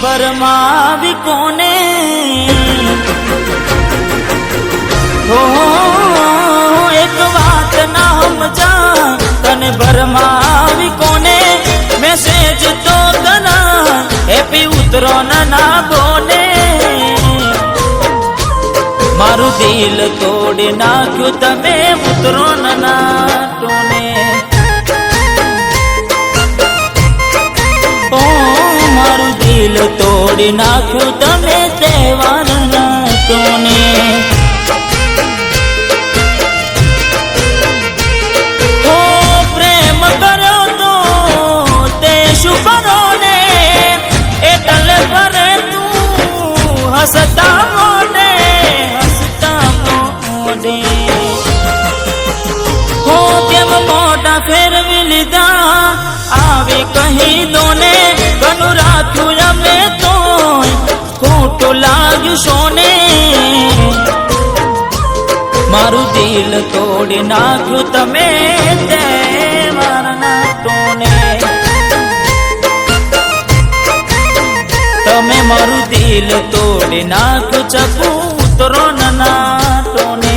ભરમાવી કોને હો એક વાત ના સમજા તને ભરમાવી કોને મેસેજ તો કરા હેપી ઉતરોન ના બોને મારું દિલ તોડી નાખ્યું તમે ઉતરોન ના ટોને મારું દિલ તોડી નાખ્યું તમે તહેવાર ના ટોને હસતા મોઢે હો કેમ મોઢા ફેરવી લીધા આવી કહી દો ને ઘણું રાખ્યું અમે તો ખોટું લાગ્યું સોને મારું દિલ તોડી નાખ્યું તમે તહેવારના ટોને તમે મારું દિલ તોડી નાખ્યું ચકૂતરો ના ટોને